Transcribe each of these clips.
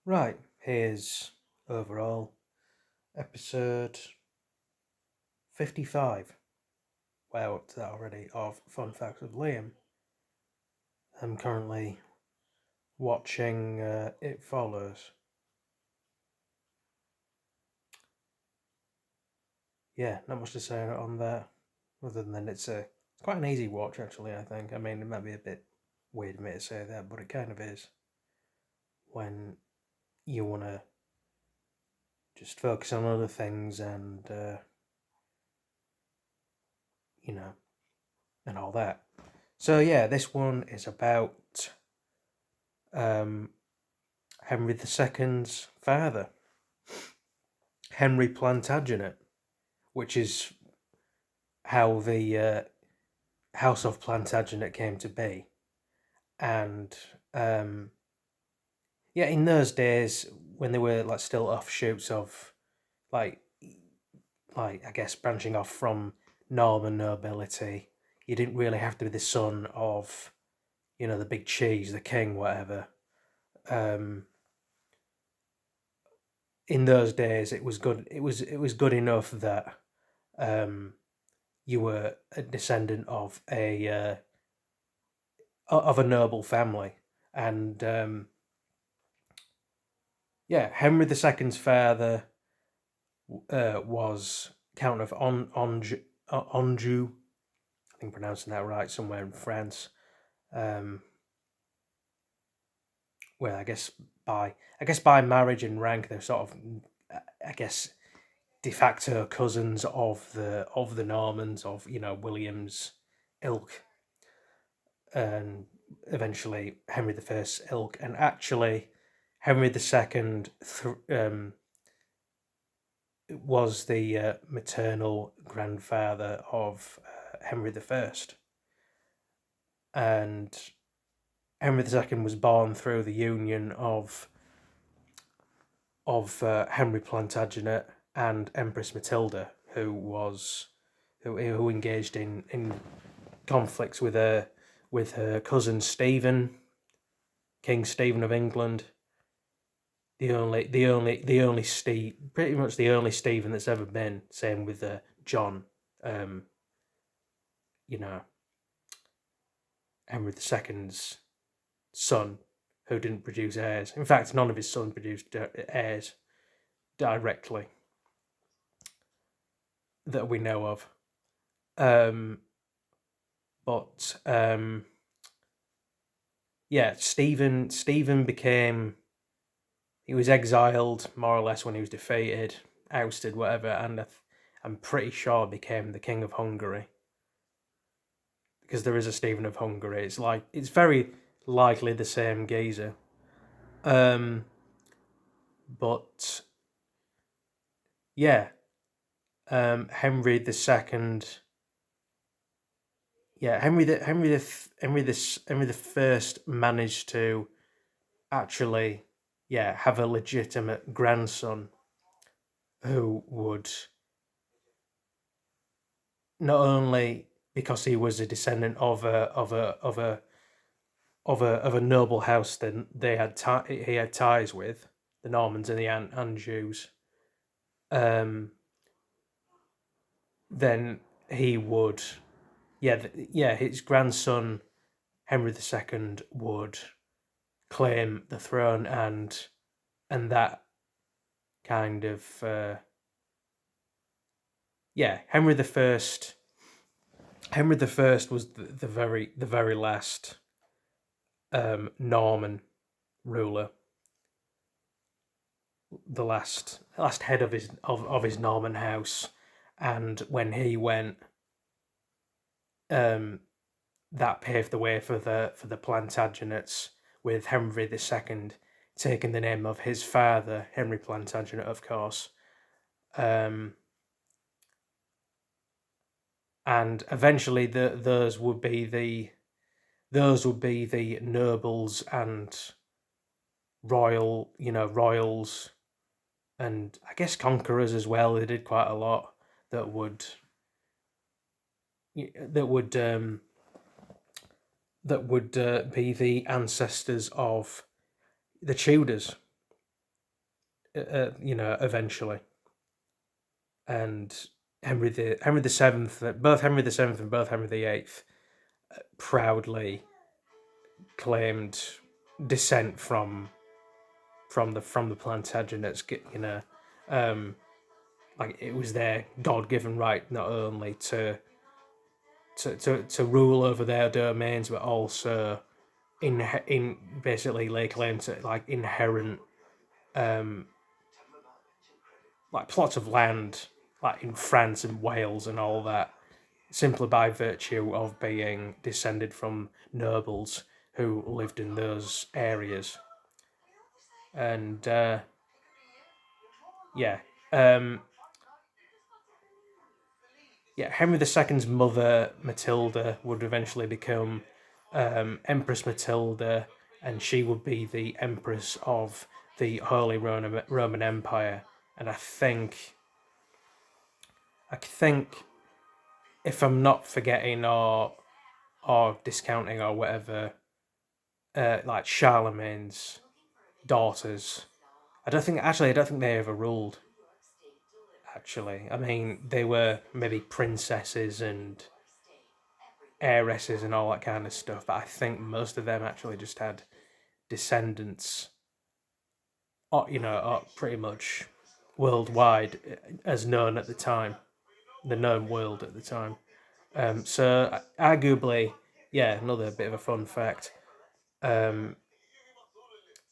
Right, here's overall episode 55. Well, up to that already, of Fun Facts with Liam. I'm currently watching It Follows. Yeah, not much to say on that, other than it's quite an easy watch, actually, I think. I mean, it might be a bit weird of me to say that, but it kind of is when you want to just focus on other things and, you know, and all that. So, yeah, this one is about um, Henry II's father, Henry Plantagenet, which is how the House of Plantagenet came to be. And yeah, in those days when they were like still offshoots of like like I guess branching off from Norman nobility, you didn't really have to be the son of the big cheese, the king, whatever. Um, in those days, it was good. It was good enough that um, you were a descendant of a noble family, and yeah, Henry II's father was Count of Anjou. I think I'm pronouncing that right, somewhere in France. Um, well, I guess by marriage and rank, they're sort of, I guess, de facto cousins of the Normans, of William's ilk, and eventually Henry I's ilk, and actually Henry II was the maternal grandfather of Henry I, and Henry II was born through the union of Henry Plantagenet and Empress Matilda, who engaged in conflicts with her cousin Stephen, King Stephen of England, the only Steve, pretty much the only Stephen that's ever been. Same with John, um, you know, Henry II's son, who didn't produce heirs. In fact, none of his sons produced heirs directly that we know of. Um, but yeah, Stephen became he was exiled more or less when he was defeated, ousted, whatever, and I'm pretty sure became the king of Hungary, because there is a Stephen of Hungary. It's very likely the same geezer. Um, but yeah, Henry the Second. Yeah, Henry the First managed to actually, yeah, have a legitimate grandson who would, not only because he was a descendant of a noble house that he had ties with, the Normans and the Anjous, um, then he would, yeah, his grandson Henry II would claim the throne, and that kind of yeah, Henry the First was the very last Norman ruler, the last head of his Norman house, and when he went, um, that paved the way for the Plantagenets, with Henry II taking the name of his father, Henry Plantagenet, of course, um, and eventually those would be the nobles and royals, and I guess conquerors as well. They did quite a lot that would that would be the ancestors of the Tudors. eventually. And Henry the Seventh, both Henry the Seventh and both Henry the Eighth, proudly claimed descent from the Plantagenets. Like it was their God-given right not only to rule over their domains, but also in basically lay claim to like inherent like plots of land like in France and Wales and all that, simply by virtue of being descended from nobles who lived in those areas. And yeah, um, yeah, Henry II's mother Matilda would eventually become Empress Matilda, and she would be the Empress of the Holy Roman Empire. And I think if I'm not forgetting or discounting or whatever, like Charlemagne's daughters, I don't think they ever ruled. Actually, I mean, they were maybe princesses and heiresses and all that kind of stuff, but I think most of them actually just had descendants, or pretty much worldwide as known at the time, the known world at the time. So arguably, yeah, another bit of a fun fact. Um,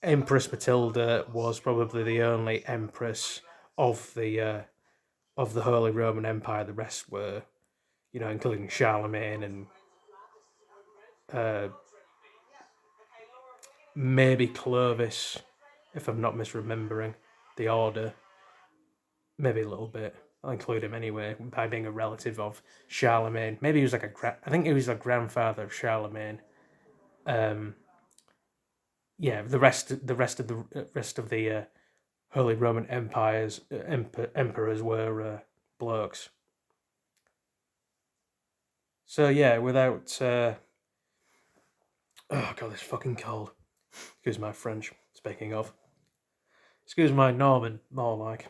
Empress Matilda was probably the only empress of the Holy Roman Empire. The rest were, including Charlemagne and uh, maybe Clovis, if I'm not misremembering the order. Maybe a little bit. I'll include him anyway by being a relative of Charlemagne. Maybe he was like I think he was a grandfather of Charlemagne. Um, yeah, the rest of the Holy Roman Empire's emperors were blokes. So yeah, without oh god, it's fucking cold. Excuse my French. Speaking of, excuse my Norman, more like.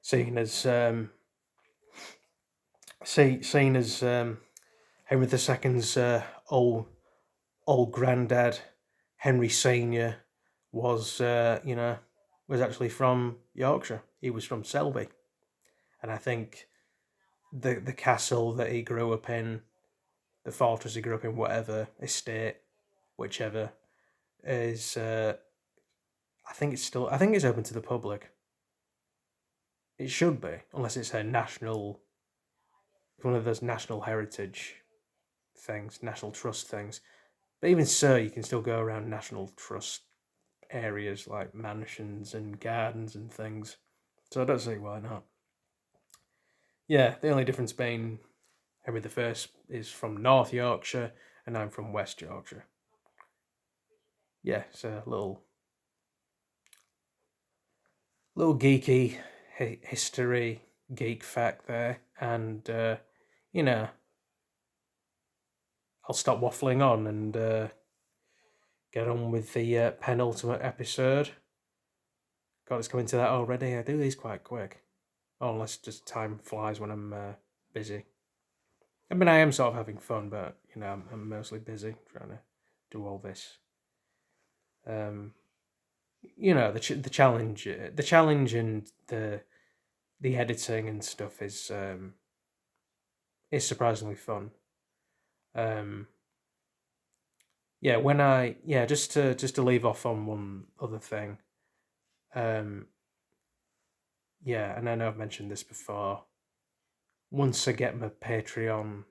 Seeing as seeing as Henry II's old granddad Henry Senior was was actually from Yorkshire. He was from Selby, and I think the castle that he grew up in, the fortress he grew up in, whatever estate, whichever, is I think it's open to the public. It should be, unless it's one of those national heritage things, national trust things. But even so, you can still go around national trust areas like mansions and gardens and things. So I don't see why not. Yeah, the only difference being Henry I is from North Yorkshire and I'm from West Yorkshire. Yeah, so a little geeky history geek fact there, and you know I'll stop waffling on and get on with the penultimate episode. God, it's coming to that already. I do these quite quick, unless just time flies when I'm busy. I mean, I am sort of having fun, but I'm mostly busy trying to do all this. The challenge and the editing and stuff is surprisingly fun. Um, yeah, just to leave off on one other thing. Yeah, and I know I've mentioned this before. Once I get my Patreon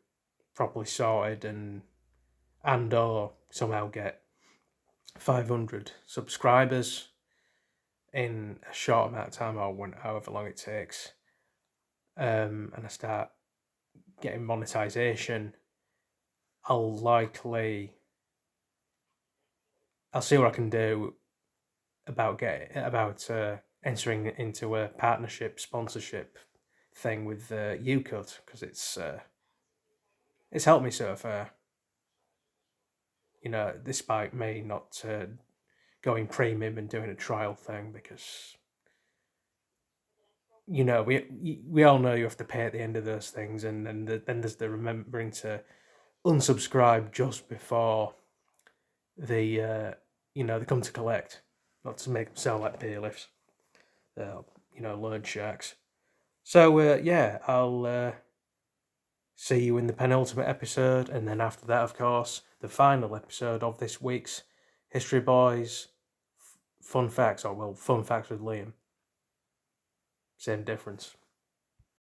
properly sorted and or somehow get 500 subscribers in a short amount of time, or however long it takes, and I start getting monetization, I'll see what I can do about entering into a partnership sponsorship thing with UCut, because it's helped me so far. Despite me not going premium and doing a trial thing, because we all know you have to pay at the end of those things, and then there's the remembering to unsubscribe just before they come to collect, not to make them sound like bailiffs, loan sharks. So yeah, I'll see you in the penultimate episode, and then after that, of course, the final episode of this week's History Boys Fun Facts, fun facts with Liam. Same difference.